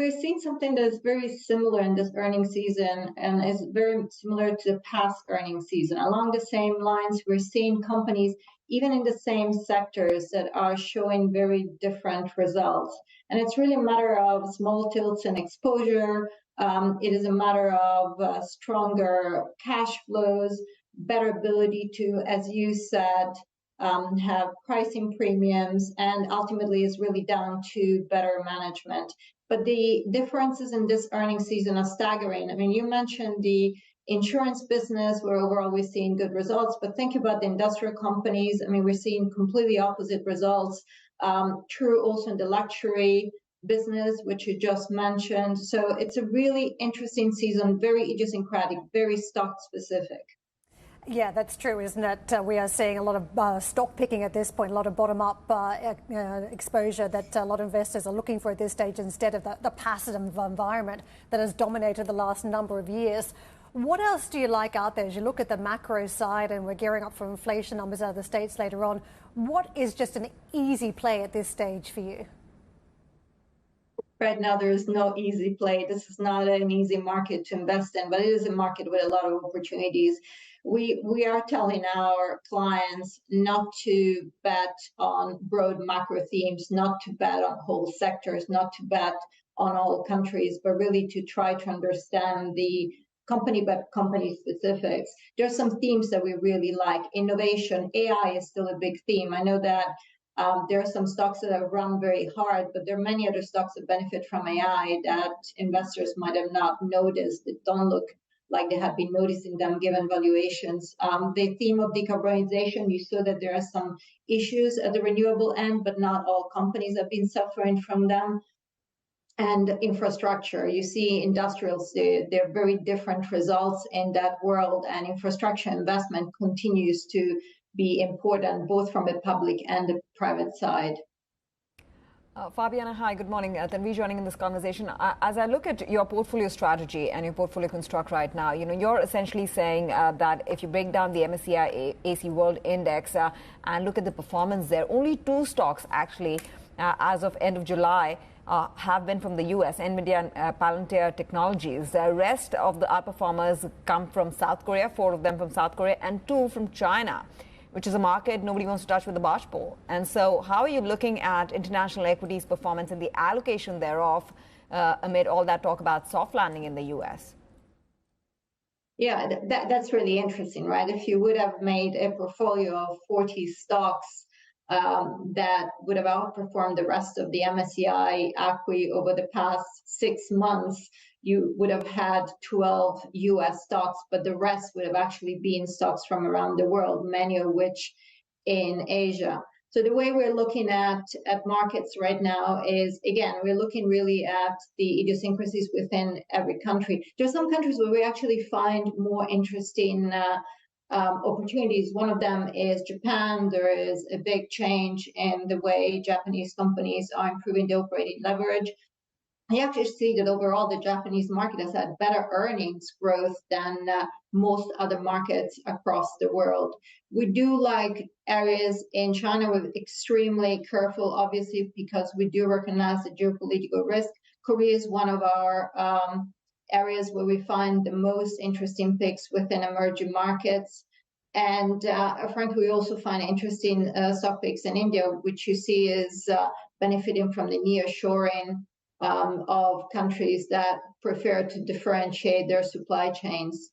we're seeing something that is very similar in this earnings season and is very similar to the past earnings season. Along the same lines, we're seeing companies, even in the same sectors, that are showing very different results. And it's really a matter of small tilts and exposure. It is a matter of stronger cash flows, better ability to, as you said, have pricing premiums, and ultimately is really down to better management. But the differences in this earnings season are staggering. I mean, you mentioned the insurance business where overall we're seeing good results, but think about the industrial companies. I mean, we're seeing completely opposite results. True also in the luxury business, which you just mentioned. So it's a really interesting season, very idiosyncratic, very stock specific. Yeah, that's true, isn't it? We are seeing a lot of stock picking at this point, a lot of bottom-up exposure that a lot of investors are looking for at this stage instead of the passive environment that has dominated the last number of years. What else do you like out there as you look at the macro side, and we're gearing up for inflation numbers out of the States later on? What is just an easy play at this stage for you? Right now, there is no easy play. This is not an easy market to invest in, but it is a market with a lot of opportunities. We are telling our clients not to bet on broad macro themes, not to bet on whole sectors, not to bet on all countries, but really to try to understand the company by company specifics. There are some themes that we really like. Innovation, AI is still a big theme. I know that there are some stocks that have run very hard, but there are many other stocks that benefit from AI that investors might have not noticed, that don't look like they have been noticing them given valuations. The theme of decarbonization, you saw that there are some issues at the renewable end, but not all companies have been suffering from them. And infrastructure, you see industrials, they're very different results in that world, and infrastructure investment continues to be important, both from a public and a private side. Fabiana, hi, good morning. Tanvi joining in this conversation. As I look at your portfolio strategy and your portfolio construct right now, you're essentially saying that if you break down the MSCI AC World Index and look at the performance there, only two stocks actually, as of end of July, have been from the US, NVIDIA and Palantir Technologies. The rest of the outperformers come from South Korea, 4 of them from South Korea, and 2 from China, which is a market nobody wants to touch with a barge pole. And so how are you looking at international equities performance and the allocation thereof amid all that talk about soft landing in the US? Yeah, that's really interesting, right? If you would have made a portfolio of 40 stocks that would have outperformed the rest of the MSCI ACWI over the past 6 months, you would have had 12 US stocks, but the rest would have actually been stocks from around the world, many of which in Asia. So the way we're looking at markets right now is, again, we're looking really at the idiosyncrasies within every country. There's some countries where we actually find more interesting opportunities. One of them is Japan. There is a big change in the way Japanese companies are improving the operating leverage. You actually see that overall the Japanese market has had better earnings growth than most other markets across the world. We do like areas in China. We're extremely careful, obviously, because we do recognize the geopolitical risk. Korea is one of our areas where we find the most interesting picks within emerging markets. And frankly, we also find interesting stock picks in India, which you see is benefiting from the nearshoring of countries that prefer to differentiate their supply chains.